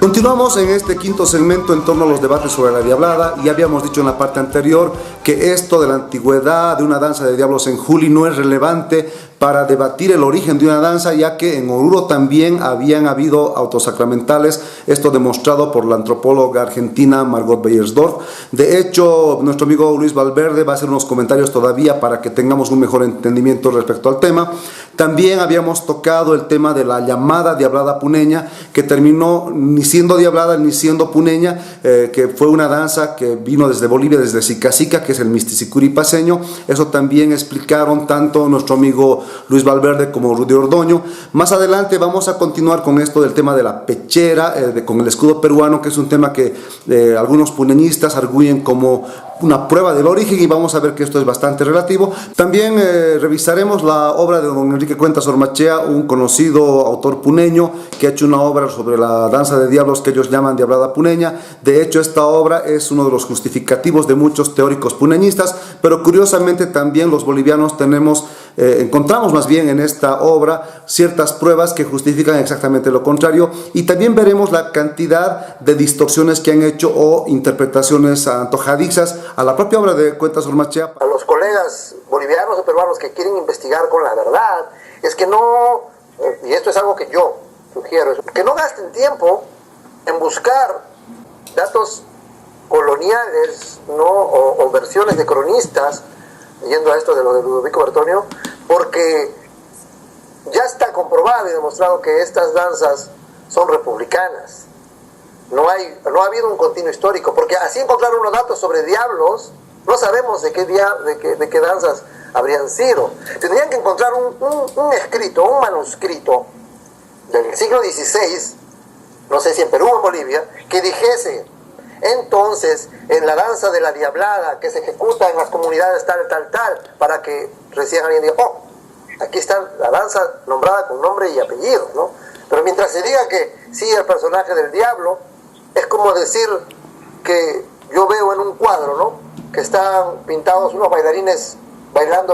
Continuamos en este quinto segmento en torno a los debates sobre la diablada. Y habíamos dicho en la parte anterior que esto de la antigüedad de una danza de diablos en Juli no es relevante para debatir el origen de una danza, ya que en Oruro también habían habido autosacramentales, esto demostrado por la antropóloga argentina Margot Beyersdorf. De hecho, nuestro amigo Luis Valverde va a hacer unos comentarios todavía para que tengamos un mejor entendimiento respecto al tema. También habíamos tocado el tema de la llamada diablada puneña, que terminó ni siendo diablada ni siendo puneña, que fue una danza que vino desde Bolivia, desde Sicacica, que es el Misticicuri paseño. Eso también explicaron tanto nuestro amigo Luis Valverde como Rudy Ordoño. Más adelante vamos a continuar con esto del tema de la pechera, con el escudo peruano, que es un tema que algunos puneñistas arguyen como una prueba del origen, y vamos a ver que esto es bastante relativo. También revisaremos la obra de don Enrique Cuentas Ormachea, un conocido autor puneño que ha hecho una obra sobre la danza de diablos que ellos llaman diablada puneña. De hecho, esta obra es uno de los justificativos de muchos teóricos puneñistas, pero curiosamente también los bolivianos encontramos más bien en esta obra ciertas pruebas que justifican exactamente lo contrario, y también veremos la cantidad de distorsiones que han hecho o interpretaciones antojadizas a la propia obra de Cuentas Ormachea. A los colegas bolivianos o peruanos que quieren investigar con la verdad, es que no, y esto es algo que yo sugiero, que no gasten tiempo en buscar datos coloniales, ¿no? o versiones de cronistas, yendo a esto de lo de Ludovico Bertonio, porque ya está comprobado y demostrado que estas danzas son republicanas. No ha habido un continuo histórico, porque así encontraron unos datos sobre diablos, no sabemos de qué danzas habrían sido. Tendrían que encontrar un escrito, un manuscrito del siglo XVI, no sé si en Perú o en Bolivia, que dijese: entonces, en la danza de la diablada que se ejecuta en las comunidades tal, para que recién alguien diga: oh, aquí está la danza nombrada con nombre y apellido, ¿no? Pero mientras se diga que sí, el personaje del diablo, es como decir que yo veo en un cuadro, ¿no?, que están pintados unos bailarines bailando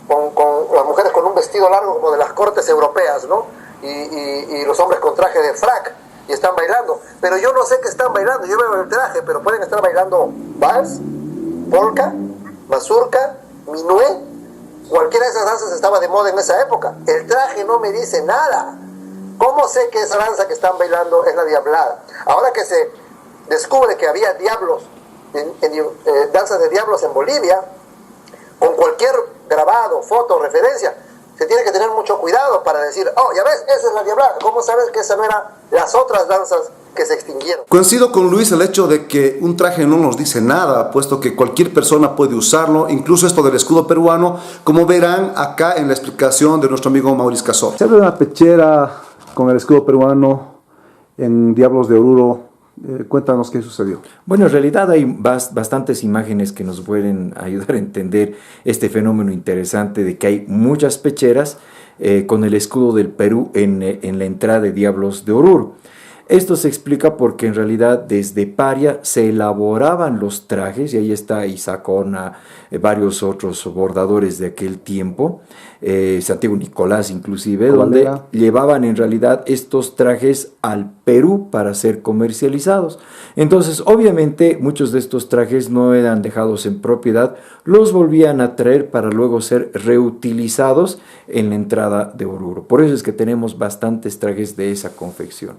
con las mujeres con un vestido largo como de las cortes europeas, ¿no?, y los hombres con traje de frac, y están bailando, pero yo no sé qué están bailando. Yo veo el traje, pero pueden estar bailando vals, polka, mazurka, minué. Cualquiera de esas danzas estaba de moda en esa época. El traje no me dice nada. ¿Cómo sé que esa danza que están bailando es la diablada? Ahora que se descubre que había diablos, danzas de diablos en Bolivia, con cualquier grabado, foto, referencia, se tiene que tener mucho cuidado para decir: oh, ya ves, esa es la diablada. ¿Cómo sabes que esa no era las otras danzas que se extinguieron? Coincido con Luis el hecho de que un traje no nos dice nada, puesto que cualquier persona puede usarlo, incluso esto del escudo peruano, como verán acá en la explicación de nuestro amigo Mauricio Casor. Se habla de una pechera con el escudo peruano en Diablos de Oruro. Cuéntanos qué sucedió. Bueno, en realidad hay bastantes imágenes que nos pueden ayudar a entender este fenómeno interesante de que hay muchas pecheras con el escudo del Perú en la entrada de Diablos de Oruro. Esto se explica porque en realidad desde Paria se elaboraban los trajes, y ahí está Isacona, varios otros bordadores de aquel tiempo, Santiago Nicolás inclusive, donde llevaban en realidad estos trajes al Perú para ser comercializados. Entonces, obviamente, muchos de estos trajes no eran dejados en propiedad, los volvían a traer para luego ser reutilizados en la entrada de Oruro. Por eso es que tenemos bastantes trajes de esa confección.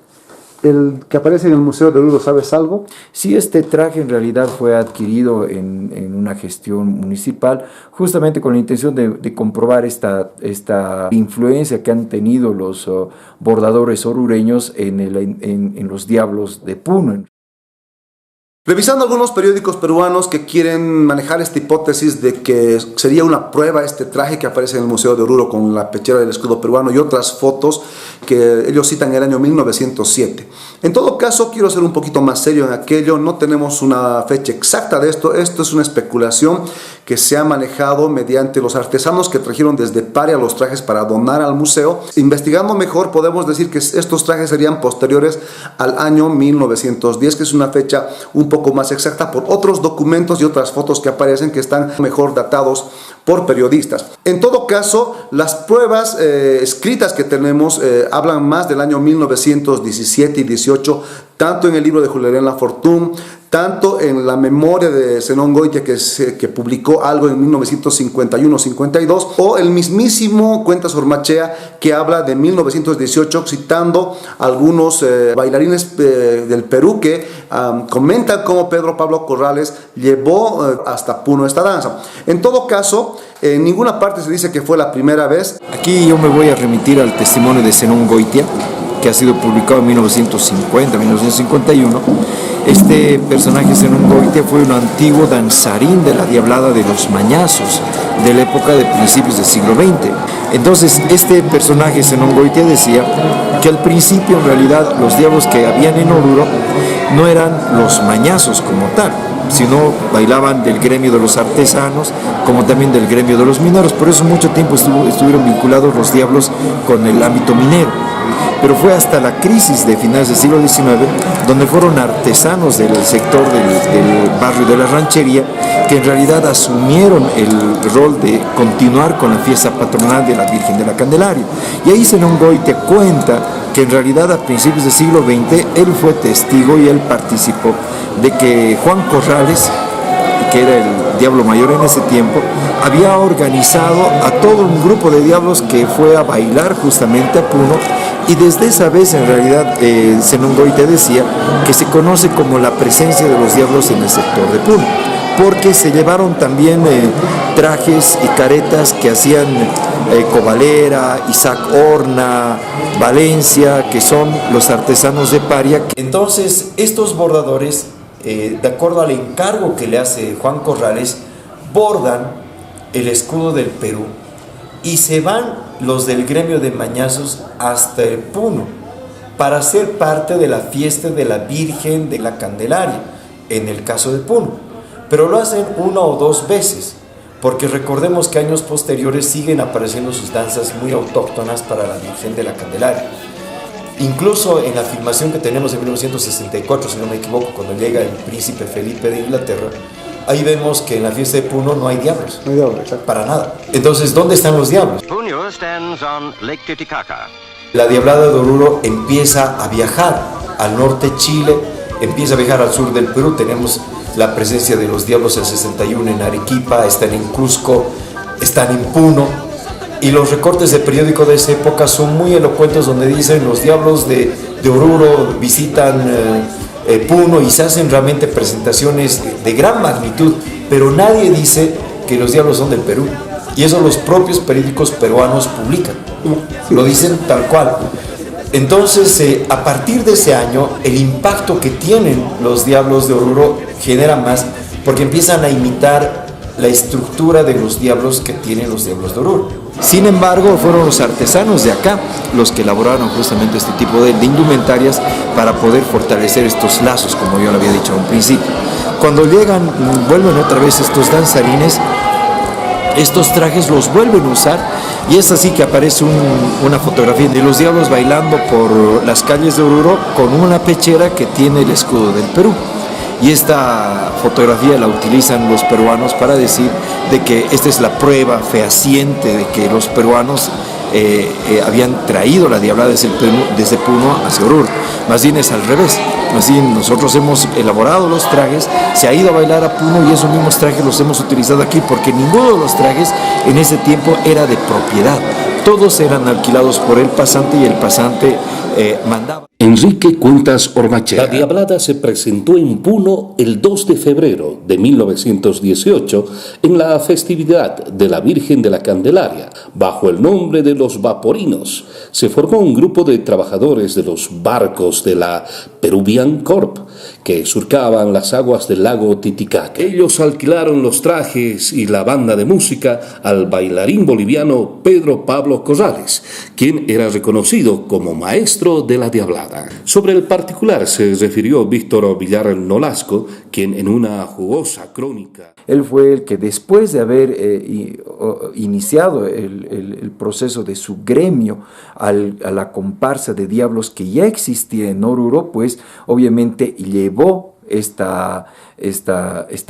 El que aparece en el Museo de Oruro, ¿sabes algo? Sí, este traje en realidad fue adquirido en una gestión municipal, justamente con la intención de comprobar esta influencia que han tenido los bordadores orureños en los Diablos de Puno. Revisando algunos periódicos peruanos que quieren manejar esta hipótesis de que sería una prueba este traje que aparece en el Museo de Oruro con la pechera del escudo peruano y otras fotos que ellos citan en el año 1907. En todo caso, quiero ser un poquito más serio en aquello. No tenemos una fecha exacta de esto. Esto es una especulación que se ha manejado mediante los artesanos que trajeron desde Paria los trajes para donar al museo. Investigando mejor, podemos decir que estos trajes serían posteriores al año 1910, que es una fecha un poco más exacta por otros documentos y otras fotos que aparecen que están mejor datados por periodistas. En todo caso, las pruebas escritas que tenemos hablan más del año 1917 y 18, tanto en el libro de Julián Lafortune, tanto en la memoria de Zenón Goitia que publicó algo en 1951-52, o el mismísimo Cuentas Ormachea, que habla de 1918, citando algunos bailarines del Perú que comentan cómo Pedro Pablo Corrales llevó hasta Puno esta danza. En todo caso, en ninguna parte se dice que fue la primera vez. Aquí yo me voy a remitir al testimonio de Zenón Goitia, que ha sido publicado en 1950-1951. Este personaje, Zenón Goitia, fue un antiguo danzarín de la Diablada de los Mañazos, de la época de principios del siglo XX. Entonces, este personaje, Zenón Goitia, decía que al principio, en realidad, los diablos que habían en Oruro no eran los mañazos como tal, sino bailaban del gremio de los artesanos, como también del gremio de los mineros. Por eso mucho tiempo estuvieron vinculados los diablos con el ámbito minero. Pero fue hasta la crisis de finales del siglo XIX, donde fueron artesanos del sector del barrio de la ranchería, que en realidad asumieron el rol de continuar con la fiesta patronal de la Virgen de la Candelaria. Y ahí Zenón Goitia cuenta que en realidad a principios del siglo XX él fue testigo y él participó de que Juan Corrales, que era el diablo mayor en ese tiempo, había organizado a todo un grupo de diablos que fue a bailar justamente a Puno, y desde esa vez en realidad Zenón Goitia decía que se conoce como la presencia de los diablos en el sector de Puno, porque se llevaron también trajes y caretas que hacían Covalera, Isaac Horna, Valencia, que son los artesanos de Paria. Entonces estos bordadores, de acuerdo al encargo que le hace Juan Corrales, bordan el escudo del Perú y se van los del gremio de mañazos hasta el Puno para ser parte de la fiesta de la Virgen de la Candelaria, en el caso de Puno. Pero lo hacen una o dos veces, porque recordemos que años posteriores siguen apareciendo sus danzas muy autóctonas para la Virgen de la Candelaria. Incluso en la filmación que tenemos en 1964, si no me equivoco, cuando llega el príncipe Felipe de Inglaterra, ahí vemos que en la fiesta de Puno no hay diablos. No hay diablos, exacto. Para nada. Entonces, ¿dónde están los diablos? Puno stands on Lake Titicaca. La Diablada de Oruro empieza a viajar al norte de Chile, empieza a viajar al sur del Perú. Tenemos la presencia de los diablos del 61 en Arequipa, están en Cusco, están en Puno. Y los recortes de periódico de esa época son muy elocuentes, donde dicen los diablos de Oruro visitan Puno, y se hacen realmente presentaciones de gran magnitud, pero nadie dice que los diablos son del Perú. Y eso los propios periódicos peruanos publican, lo dicen tal cual. Entonces, a partir de ese año, el impacto que tienen los diablos de Oruro genera más, porque empiezan a imitar la estructura de los diablos que tienen los diablos de Oruro. Sin embargo, fueron los artesanos de acá los que elaboraron justamente este tipo de indumentarias para poder fortalecer estos lazos, como yo lo había dicho a un principio. Cuando llegan, vuelven otra vez estos danzarines, estos trajes los vuelven a usar, y es así que aparece una fotografía de los diablos bailando por las calles de Oruro con una pechera que tiene el escudo del Perú. Y esta fotografía la utilizan los peruanos para decir de que esta es la prueba fehaciente de que los peruanos habían traído la Diablada desde Puno hacia Oruro. Más bien es al revés. Más bien nosotros hemos elaborado los trajes, se ha ido a bailar a Puno, y esos mismos trajes los hemos utilizado aquí, porque ninguno de los trajes en ese tiempo era de propiedad. Todos eran alquilados por el pasante, y el pasante mandaba. Enrique Cuentas Ormachea. La Diablada se presentó en Puno el 2 de febrero de 1918 en la festividad de la Virgen de la Candelaria, bajo el nombre de los Vaporinos. Se formó un grupo de trabajadores de los barcos de la Peruvian Corp que surcaban las aguas del lago Titicaca. Ellos alquilaron los trajes y la banda de música al bailarín boliviano Pedro Pablo Corrales, quien era reconocido como maestro de la Diablada. Sobre el particular se refirió Víctor Villar Nolasco, quien en una jugosa crónica... Él fue el que, después de haber iniciado el proceso de su gremio a la comparsa de diablos que ya existía en Oruro, pues obviamente llevó esta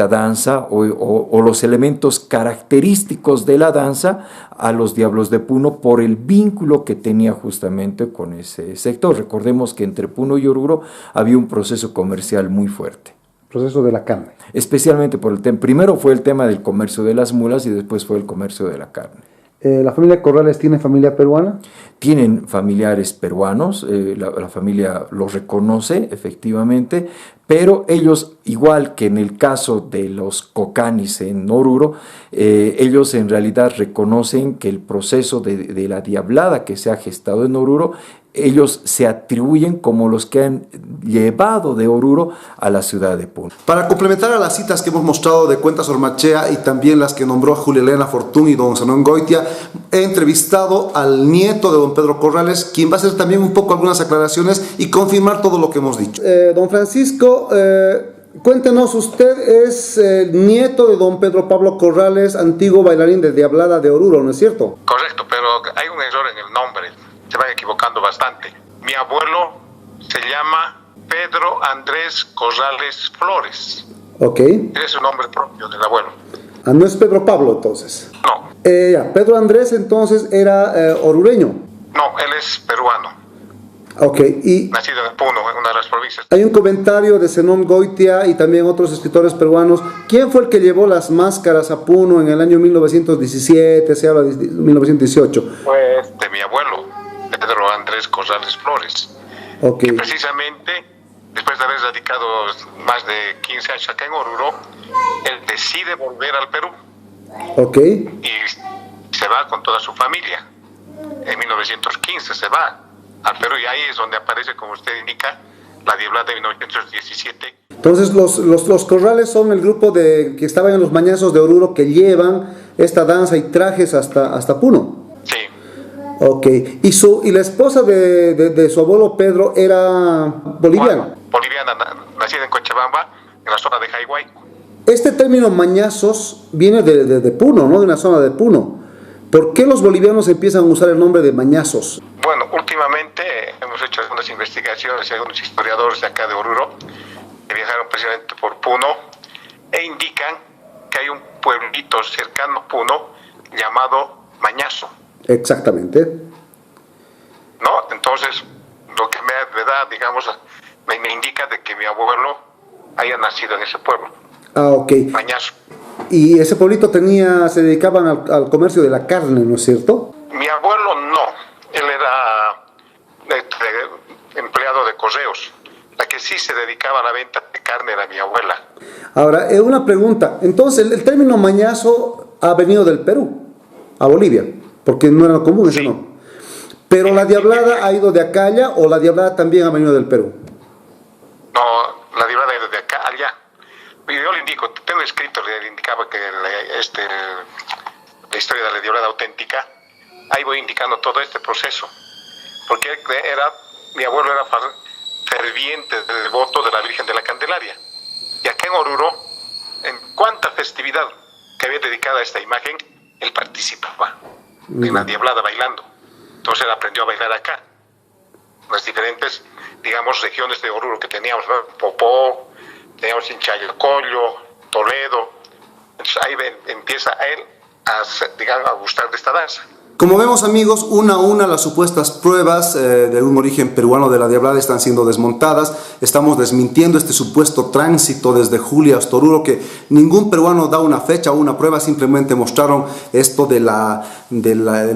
danza o los elementos característicos de la danza a los Diablos de Puno por el vínculo que tenía justamente con ese sector. Recordemos que entre Puno y Oruro había un proceso comercial muy fuerte. Proceso de la carne. Especialmente por el tema, primero fue el tema del comercio de las mulas y después fue el comercio de la carne. ¿La familia Corrales tiene familia peruana? Tienen familiares peruanos, la familia los reconoce efectivamente, pero ellos, igual que en el caso de los Cocanis en Oruro, ellos en realidad reconocen que el proceso de la diablada que se ha gestado en Oruro, ellos se atribuyen como los que han llevado de Oruro a la ciudad de Puno. Para complementar a las citas que hemos mostrado de Cuentas Ormachea y también las que nombró Julia Elena Fortún y don Zenón Goitia, he entrevistado al nieto de don Pedro Corrales, quien va a hacer también un poco algunas aclaraciones y confirmar todo lo que hemos dicho. Don Francisco, cuéntenos, usted es nieto de don Pedro Pablo Corrales, antiguo bailarín de Diablada de Oruro, ¿no es cierto? Correcto, pero hay un error en el nombre, se van equivocando bastante. Mi abuelo se llama Pedro Andrés Corrales Flores. Ok. Es un nombre propio del abuelo. Ah, no es Pedro Pablo entonces. No. Pedro Andrés entonces era orureño. No, él es peruano. Ok, y Nacido en Puno, en una de las provincias. hay un comentario de Zenón Goitia y también otros escritores peruanos. ¿Quién fue el que llevó las máscaras a Puno en el año 1917? Se habla de 1918. Pues de mi abuelo, Pedro Andrés Corrales Flores. Ok. Que precisamente, después de haber radicado más de 15 años acá en Oruro, él decide volver al Perú. Ok. Y se va con toda su familia. En 1915 se va al Perú y ahí es donde aparece, como usted indica, la Diablada de 1917. Entonces los Corrales son el grupo que estaban en los mañazos de Oruro que llevan esta danza y trajes hasta Puno. Sí. Ok. ¿Y la esposa de su abuelo Pedro era boliviana? Boliviana, nacida en Cochabamba, en la zona de Jaihuay. Este término mañazos viene de Puno, ¿no? De una zona de Puno. ¿Por qué los bolivianos empiezan a usar el nombre de mañazos? Bueno, últimamente hemos hecho algunas investigaciones y algunos historiadores de acá de Oruro que viajaron precisamente por Puno e indican que hay un pueblito cercano a Puno llamado Mañazo. Exactamente. ¿No? Entonces, lo que me da, digamos, me indica de que mi abuelo haya nacido en ese pueblo. Ah, ok. Mañazo. Y ese pueblito se dedicaban al comercio de la carne, ¿no es cierto? Mi abuelo no, él era empleado de correos. La que sí se dedicaba a la venta de carne era mi abuela. Ahora, una pregunta. Entonces, el término mañazo ha venido del Perú a Bolivia, porque no era común ese nombre. Pero la diablada ha ido de acá allá, o la diablada también ha venido del Perú. No, la diablada es de acá allá. Yo le indico, tengo escrito, le indicaba que la historia de la diablada auténtica, ahí voy indicando todo este proceso. Porque mi abuelo era ferviente devoto de la Virgen de la Candelaria. Y acá en Oruro, en cuánta festividad que había dedicada a esta imagen, él participaba en la diablada bailando. Entonces él aprendió a bailar acá. Las diferentes, digamos, regiones de Oruro que teníamos, ¿no? Popó, teníamos en Chayacollo, Toledo. Entonces ahí empieza a él a gustar de esta danza. Como vemos, amigos, una a una las supuestas pruebas de un origen peruano de la diablada están siendo desmontadas. Estamos desmintiendo este supuesto tránsito desde Julia hasta Oruro, que ningún peruano da una fecha o una prueba, simplemente mostraron esto del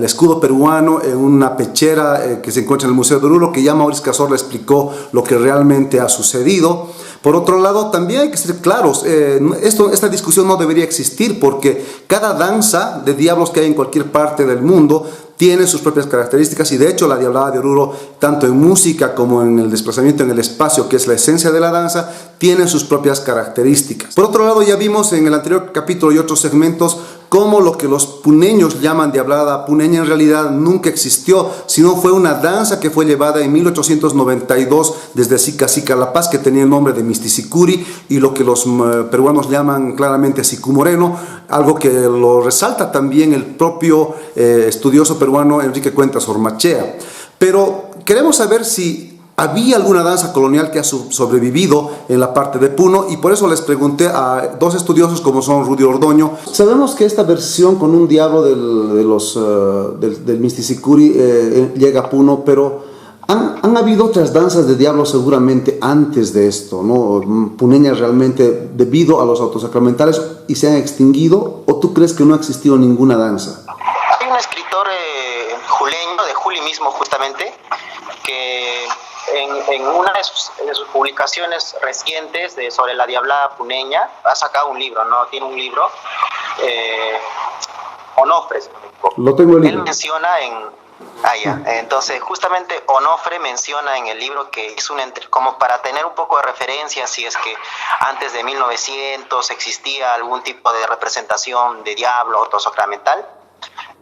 escudo peruano en una pechera que se encuentra en el Museo de Oruro, que ya Mauricio Cazorla explicó lo que realmente ha sucedido. Por otro lado, también hay que ser claros, esta discusión no debería existir, porque cada danza de diablos que hay en cualquier parte del mundo tiene sus propias características, y de hecho la diablada de Oruro, tanto en música como en el desplazamiento en el espacio, que es la esencia de la danza, tiene sus propias características. Por otro lado, ya vimos en el anterior capítulo y otros segmentos cómo lo que los puneños llaman diablada puneña en realidad nunca existió, sino fue una danza que fue llevada en 1892 desde Sica Sica La Paz, que tenía el nombre de Mistisicuri, y lo que los peruanos llaman claramente Sicú Moreno, algo que lo resalta también el propio estudioso peruano Enrique Cuentas Ormachea. Pero queremos saber si ¿Había alguna danza colonial que ha sobrevivido en la parte de Puno? Y por eso les pregunté a dos estudiosos como son Rudy Ordoño. Sabemos que esta versión con un diablo del Misticicuri llega a Puno, pero han habido otras danzas de diablo seguramente antes de esto, ¿no? Puneñas realmente debido a los autosacramentales y se han extinguido, ¿o tú crees que no ha existido ninguna danza? Hay un escritor juleño, de Juli mismo justamente, que en una de sus publicaciones recientes sobre la diablada puneña ha sacado un libro, ¿no? Tiene un libro, Onofre, si no me equivoco. Lo tengo el libro. Él menciona entonces justamente Onofre menciona en el libro que hizo como para tener un poco de referencia si es que antes de 1900 existía algún tipo de representación de diablo autosacramental.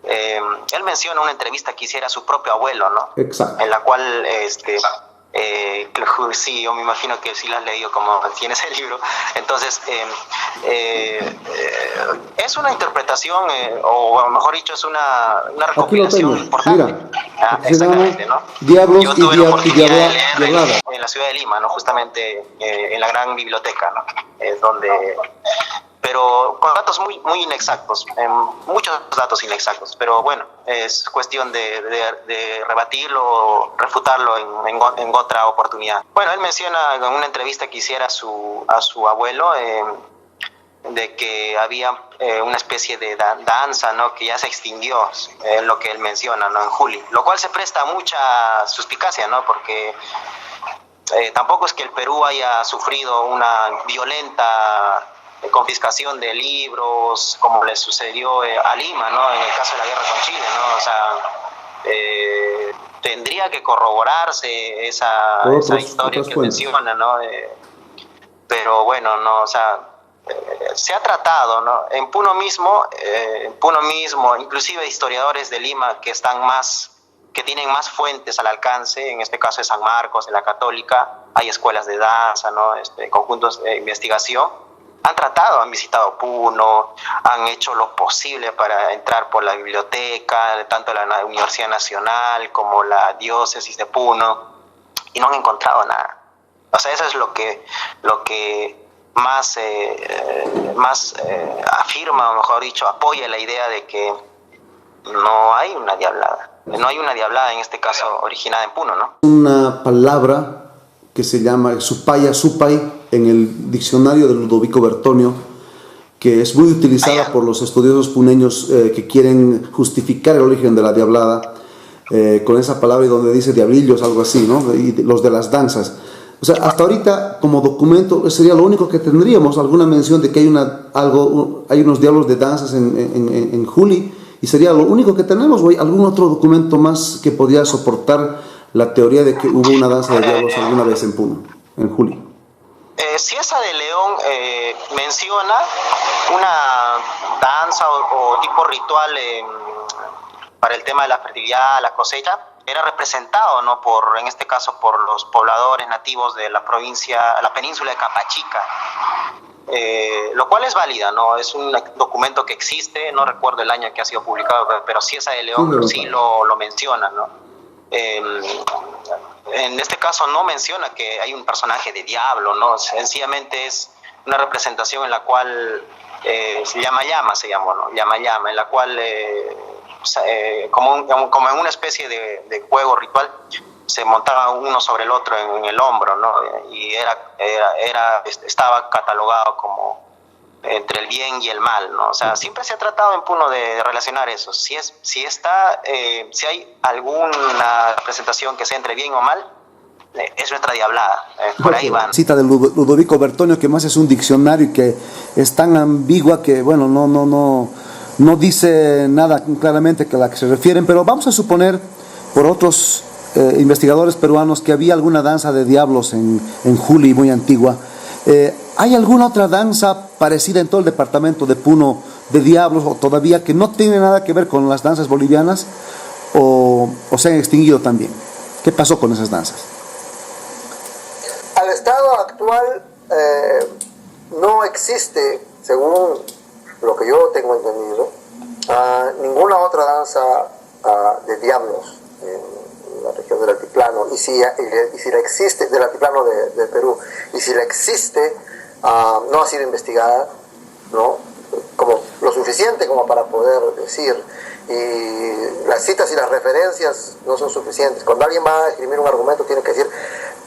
Él menciona una entrevista que hiciera a su propio abuelo, ¿no? Exacto. En la cual sí, yo me imagino que sí la has leído como tienes el libro. Entonces es una interpretación o mejor dicho es una recopilación importante. Mira, exactamente, ¿no? Diablos yo tuve la oportunidad de leer diablada en la ciudad de Lima, ¿no? Justamente en la gran biblioteca, ¿no? Es donde, pero con datos muy inexactos, muchos datos inexactos, pero bueno, es cuestión de rebatirlo, refutarlo en otra oportunidad. Bueno, él menciona en una entrevista que hiciera a su abuelo de que había una especie de danza, ¿no? Que ya se extinguió, lo que él menciona, ¿no? En Juli, lo cual se presta a mucha suspicacia, ¿no? Porque tampoco es que el Perú haya sufrido una violenta confiscación de libros como le sucedió a Lima, ¿no? En el caso de la guerra con Chile, ¿no? O sea, tendría que corroborarse esa historia que menciona, ¿no? Pero bueno, no, o sea, se ha tratado, ¿no? En Puno mismo, inclusive historiadores de Lima que tienen más fuentes al alcance, en este caso de San Marcos, de la Católica, hay escuelas de danza, ¿no? Conjuntos de investigación. Han visitado Puno, han hecho lo posible para entrar por la biblioteca, tanto la Universidad Nacional como la Diócesis de Puno, y no han encontrado nada. O sea, eso es lo que más afirma, o mejor dicho, apoya la idea de que no hay una diablada. No hay una diablada, en este caso, originada en Puno, ¿no? Una palabra que se llama supaya, supay, en el diccionario de Ludovico Bertonio, que es muy utilizada por los estudiosos puneños que quieren justificar el origen de la diablada, con esa palabra y donde dice diablillos, algo así, ¿no? Y los de las danzas. O sea, hasta ahorita, como documento, sería lo único que tendríamos, alguna mención de que hay unos diablos de danzas en Juli, y sería lo único que tenemos, o hay algún otro documento más que podría soportar la teoría de que hubo una danza de diablos alguna vez en Puno, en Juli. Cieza de León menciona una danza o tipo ritual para el tema de la fertilidad, la cosecha. Era representado, ¿no? En este caso por los pobladores nativos de la península de Capachica, lo cual es válida, ¿no? Es un documento que existe, no recuerdo el año que ha sido publicado, pero Cieza de León sí lo menciona, ¿no? En este caso no menciona que hay un personaje de diablo, ¿no? Sencillamente es una representación en la cual llama, ¿no? Llama, en la cual como en una especie de juego ritual se montaba uno sobre el otro en el hombro, ¿no? Y estaba catalogado como entre el bien y el mal, ¿no? O sea, siempre se ha tratado en Puno de relacionar eso. Si hay alguna representación que sea entre bien o mal, es nuestra diablada. Por ahí van. Cita de Ludovico Bertonio, que más es un diccionario y que es tan ambigua que, bueno, no dice nada claramente a la que se refieren, pero vamos a suponer por otros investigadores peruanos que había alguna danza de diablos en Juli muy antigua. ¿Hay alguna otra danza parecida en todo el departamento de Puno de diablos o todavía que no tiene nada que ver con las danzas bolivianas o se han extinguido también? ¿Qué pasó con esas danzas? Al estado actual no existe, según lo que yo tengo entendido, ninguna otra danza de diablos en la región del altiplano. y si la existe, del altiplano de Perú, y si la existe, no ha sido investigada, ¿no? Como lo suficiente como para poder decir, y las citas y las referencias no son suficientes. Cuando alguien va a escribir un argumento tiene que decir,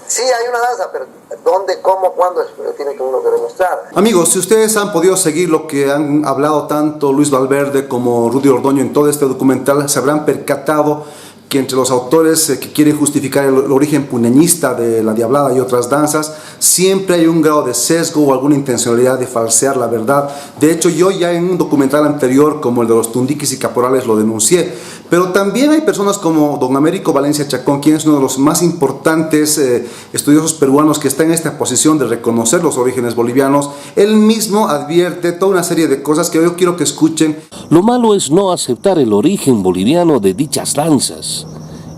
sí hay una danza, pero ¿dónde, cómo, cuándo? Tiene que uno que demostrar. Amigos, si ustedes han podido seguir lo que han hablado tanto Luis Valverde como Rudy Ordoño en todo este documental, se habrán percatado que entre los autores que quieren justificar el origen puneñista de la Diablada y otras danzas, siempre hay un grado de sesgo o alguna intencionalidad de falsear la verdad. De hecho, yo ya en un documental anterior, como el de los Tundiquis y Caporales, lo denuncié. Pero también hay personas como don Américo Valencia Chacón, quien es uno de los más importantes estudiosos peruanos que está en esta posición de reconocer los orígenes bolivianos. Él mismo advierte toda una serie de cosas que yo quiero que escuchen. Lo malo es no aceptar el origen boliviano de dichas danzas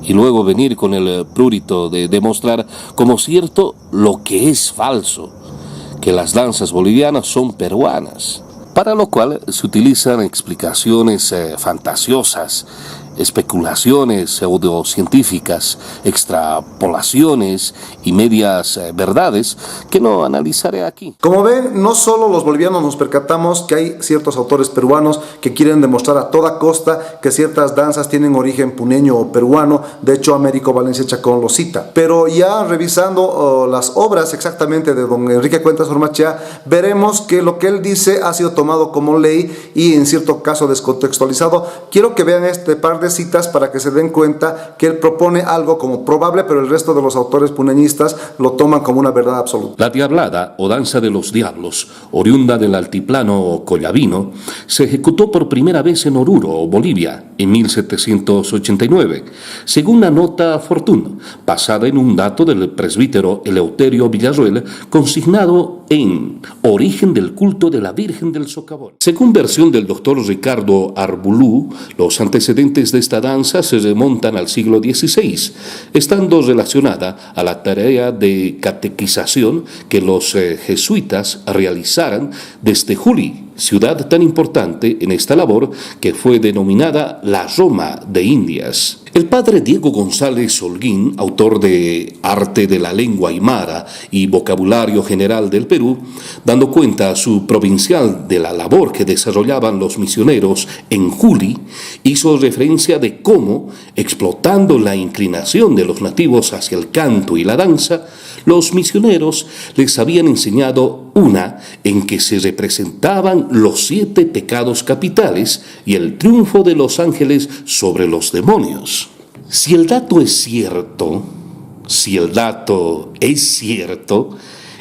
y luego venir con el prurito de demostrar como cierto lo que es falso, que las danzas bolivianas son peruanas, para lo cual se utilizan explicaciones fantasiosas, especulaciones pseudocientíficas, extrapolaciones y medias verdades que no analizaré aquí. Como ven, no solo los bolivianos nos percatamos que hay ciertos autores peruanos que quieren demostrar a toda costa que ciertas danzas tienen origen puneño o peruano. De hecho, Américo Valencia Chacón lo cita. Pero ya revisando las obras exactamente de don Enrique Cuentas Ormachea, veremos que lo que él dice ha sido tomado como ley y en cierto caso descontextualizado. Quiero que vean este par de citas para que se den cuenta que él propone algo como probable, pero el resto de los autores puneñistas lo toman como una verdad absoluta. La Diablada, o danza de los diablos, oriunda del altiplano collavino, se ejecutó por primera vez en Oruro, Bolivia, en 1789, según la nota Fortune, basada en un dato del presbítero Eleuterio Villarroel, consignado en Origen del culto de la Virgen del Socavón. Según versión del doctor Ricardo Arbulú, los antecedentes de esta danza se remontan al siglo XVI, estando relacionada a la tarea de catequización que los jesuitas realizaran desde Juli, ciudad tan importante en esta labor que fue denominada la Roma de Indias. El padre Diego González Holguín, autor de Arte de la Lengua Aymara y Vocabulario General del Perú, dando cuenta a su provincial de la labor que desarrollaban los misioneros en Juli, hizo referencia de cómo, explotando la inclinación de los nativos hacia el canto y la danza, los misioneros les habían enseñado una en que se representaban los 7 pecados capitales y el triunfo de los ángeles sobre los demonios. Si el dato es cierto,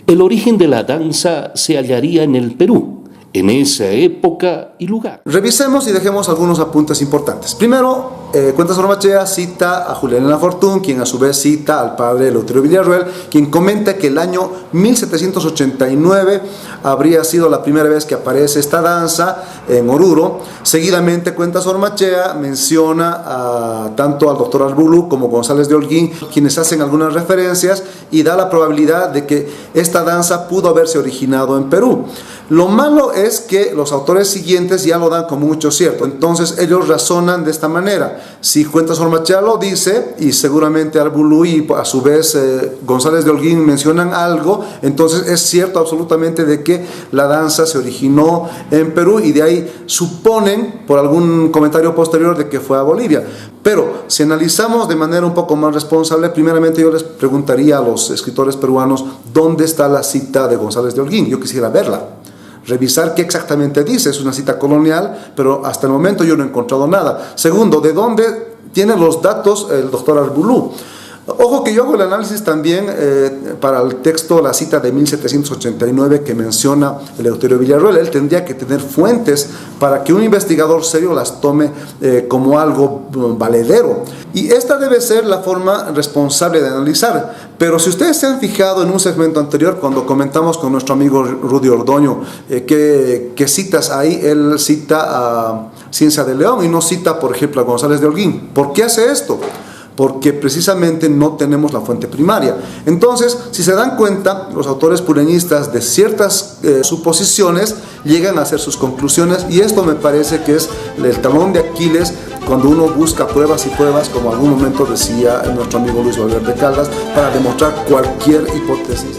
el origen de la danza se hallaría en el Perú, en esa época y lugar. Revisemos y dejemos algunos apuntes importantes. Primero, Cuentas Ormachea cita a Julián Lafortune, quien a su vez cita al padre Eleuterio Villarroel, quien comenta que el año 1789 habría sido la primera vez que aparece esta danza en Oruro. Seguidamente, Cuentas Ormachea menciona tanto al doctor Arbulú como González de Holguín, quienes hacen algunas referencias y da la probabilidad de que esta danza pudo haberse originado en Perú. Lo malo es que los autores siguientes ya lo dan como mucho cierto. Entonces ellos razonan de esta manera. Si Cuentas Ormachea lo dice, y seguramente Arbulú y a su vez González de Holguín mencionan algo, entonces es cierto absolutamente de que la danza se originó en Perú y de ahí suponen por algún comentario posterior de que fue a Bolivia. Pero si analizamos de manera un poco más responsable, primeramente yo les preguntaría a los escritores peruanos dónde está la cita de González de Holguín. Yo quisiera verla, revisar qué exactamente dice. Es una cita colonial, pero hasta el momento yo no he encontrado nada. Segundo, ¿de dónde tiene los datos el doctor Arbulú? Ojo que yo hago el análisis también para el texto, la cita de 1789 que menciona Eleuterio Villarroel. Él tendría que tener fuentes para que un investigador serio las tome como algo valedero. Y esta debe ser la forma responsable de analizar. Pero si ustedes se han fijado en un segmento anterior, cuando comentamos con nuestro amigo Rudy Ordoño, que citas ahí, él cita a Ciencia de León y no cita, por ejemplo, a González de Holguín. ¿Por qué hace esto? porque precisamente no tenemos la fuente primaria. Entonces, si se dan cuenta, los autores pureñistas de ciertas suposiciones llegan a hacer sus conclusiones, y esto me parece que es el talón de Aquiles cuando uno busca pruebas y pruebas, como algún momento decía nuestro amigo Luis Valverde Caldas, para demostrar cualquier hipótesis.